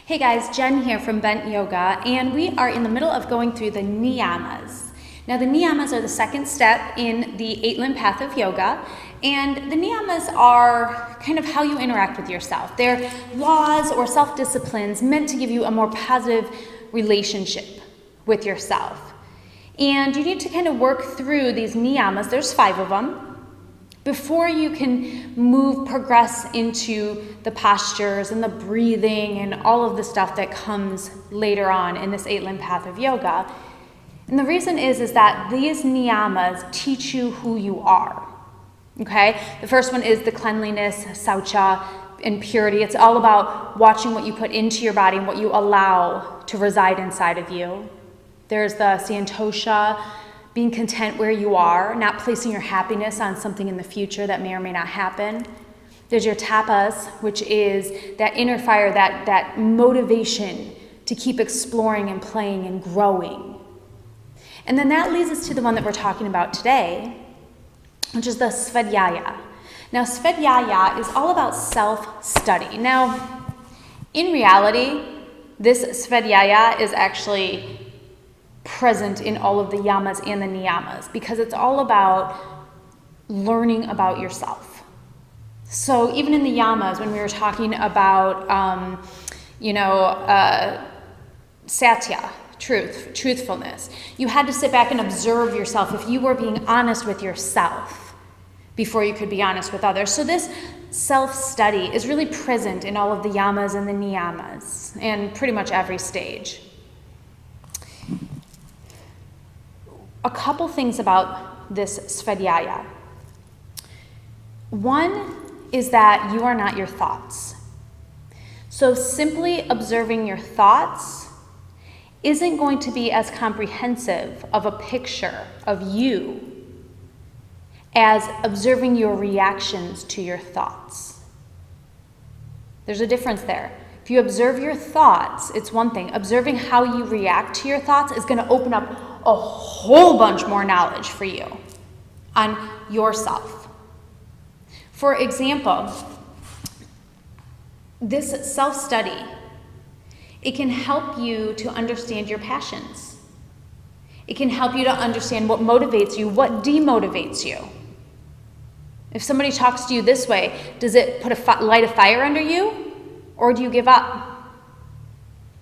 Hey guys, Jen here from Bent Yoga, and we are in the middle of going through the Niyamas. Now the Niyamas are the second step in the 8-limb path of yoga, and the Niyamas are kind of how you interact with yourself. They're laws or self-disciplines meant to give you a more positive relationship with yourself. And you need to kind of work through these Niyamas, there's 5 of them, before you can progress into the postures and the breathing and all of the stuff that comes later on in this 8-limb path of yoga. And the reason is that these niyamas teach you who you are, okay? The first one is the cleanliness, saucha, and purity. It's all about watching what you put into your body and what you allow to reside inside of you. There's the santosha, being content where you are, not placing your happiness on something in the future that may or may not happen. There's your tapas, which is that inner fire, that motivation to keep exploring and playing and growing. And then that leads us to the one that we're talking about today, which is the svadhyaya. Now, svadhyaya is all about self-study. Now, in reality, this svadhyaya is actually present in all of the yamas and the niyamas because it's all about learning about yourself. So even in the yamas, when we were talking about, satya, truthfulness, you had to sit back and observe yourself if you were being honest with yourself before you could be honest with others. So this self-study is really present in all of the yamas and the niyamas and pretty much every stage. A couple things about this svadhyaya. One is that you are not your thoughts. So simply observing your thoughts isn't going to be as comprehensive of a picture of you as observing your reactions to your thoughts. There's a difference there. If you observe your thoughts, it's one thing. Observing how you react to your thoughts is going to open up a whole bunch more knowledge for you on yourself. For example, this self-study, it can help you to understand your passions. It can help you to understand what motivates you, what demotivates you. If somebody talks to you this way, does it put light a fire under you, or do you give up?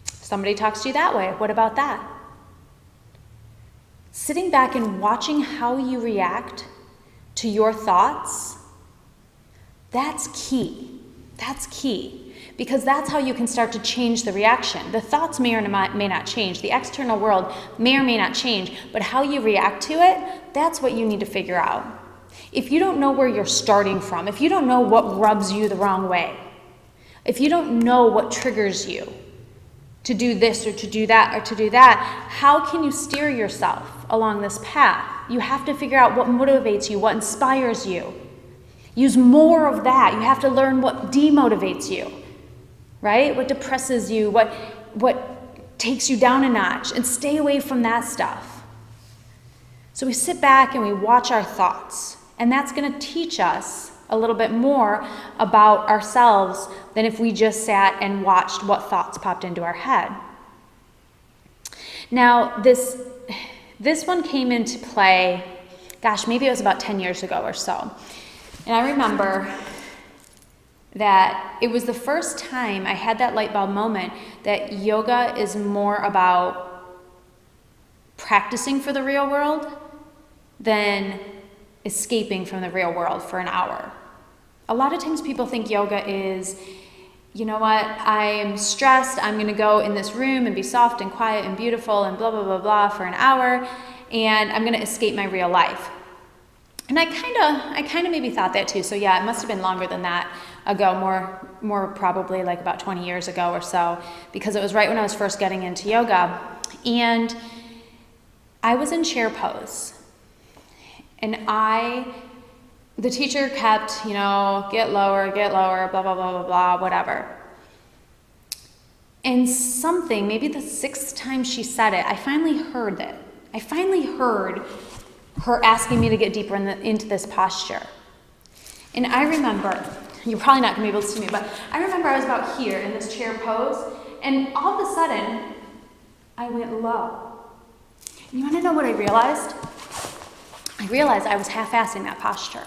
If somebody talks to you that way, what about that? Sitting back and watching how you react to your thoughts, that's key. That's key. Because that's how you can start to change the reaction. The thoughts may or may not change. The external world may or may not change. But how you react to it, that's what you need to figure out. If you don't know where you're starting from, if you don't know what rubs you the wrong way, if you don't know what triggers you to do this or to do that or to do that, how can you steer yourself along this path? You have to figure out what motivates you, what inspires you. Use more of that. You have to learn what demotivates you, right? What depresses you, what takes you down a notch, and stay away from that stuff. So we sit back and we watch our thoughts, and that's going to teach us a little bit more about ourselves than if we just sat and watched what thoughts popped into our head. Now, this one came into play, maybe it was about 10 years ago or so. And I remember that it was the first time I had that light bulb moment that yoga is more about practicing for the real world than escaping from the real world for an hour. A lot of times people think yoga is, you know what, I'm stressed, I'm going to go in this room and be soft and quiet and beautiful and blah, blah, blah, blah for an hour, and I'm going to escape my real life. And I kind of maybe thought that too. So yeah, it must have been longer than that ago, more probably like about 20 years ago or so, because it was right when I was first getting into yoga. And I was in chair pose. And the teacher kept, get lower, blah, blah, blah, blah, blah, whatever. And something, maybe the 6th time she said it, I finally heard it. I finally heard her asking me to get deeper into this posture. And I remember, you're probably not going to be able to see me, but I remember I was about here in this chair pose, And all of a sudden, I went low. And you want to know what I realized? I realized I was half-assing that posture.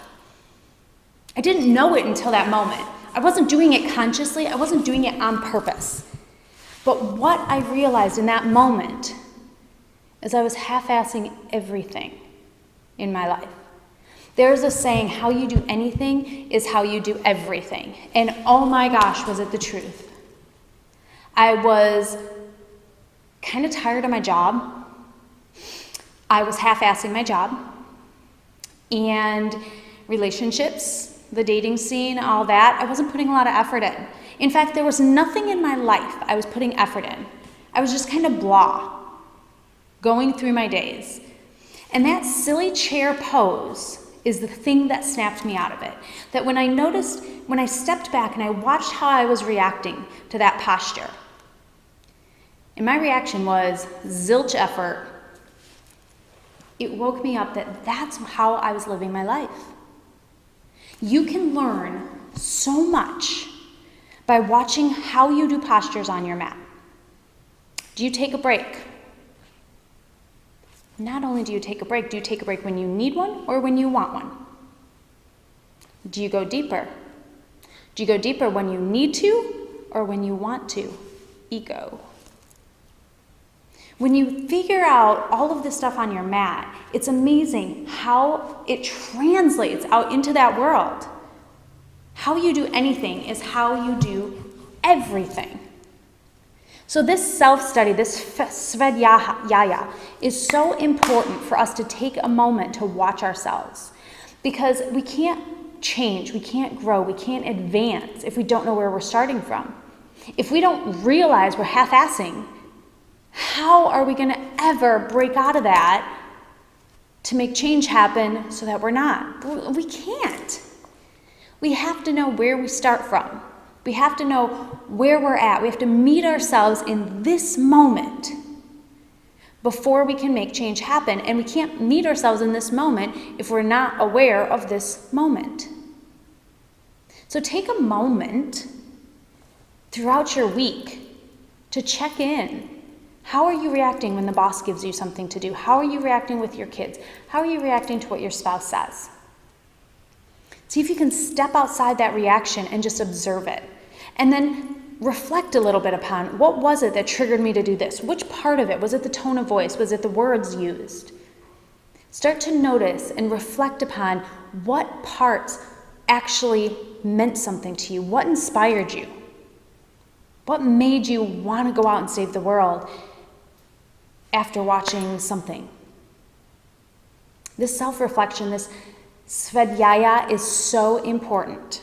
I didn't know it until that moment. I wasn't doing it consciously. I wasn't doing it on purpose. But what I realized in that moment is I was half-assing everything in my life. There's a saying, how you do anything is how you do everything. And oh my gosh, was it the truth. I was kind of tired of my job. I was half-assing my job. And relationships, the dating scene, all that, I wasn't putting a lot of effort in. In fact, there was nothing in my life I was putting effort in. I was just kind of blah, going through my days. And that silly chair pose is the thing that snapped me out of it. That when I stepped back and I watched how I was reacting to that posture, and my reaction was zilch effort, it woke me up that that's how I was living my life. You can learn so much by watching how you do postures on your mat. Do you take a break? Not only do you take a break, do you take a break when you need one or when you want one? Do you go deeper? Do you go deeper when you need to or when you want to? Ego. When you figure out all of this stuff on your mat, it's amazing how it translates out into that world. How you do anything is how you do everything. So this self-study, this svadhyaya, is so important for us to take a moment to watch ourselves. Because we can't change, we can't grow, we can't advance if we don't know where we're starting from. If we don't realize we're half-assing, how are we going to ever break out of that to make change happen so that we're not? We can't. We have to know where we start from. We have to know where we're at. We have to meet ourselves in this moment before we can make change happen. And we can't meet ourselves in this moment if we're not aware of this moment. So take a moment throughout your week to check in. How are you reacting when the boss gives you something to do? How are you reacting with your kids? How are you reacting to what your spouse says? See if you can step outside that reaction and just observe it. And then reflect a little bit upon what was it that triggered me to do this? Which part of it? Was it the tone of voice? Was it the words used? Start to notice and reflect upon what parts actually meant something to you. What inspired you? What made you want to go out and save the world after watching something? This self-reflection, this svadhyaya is so important.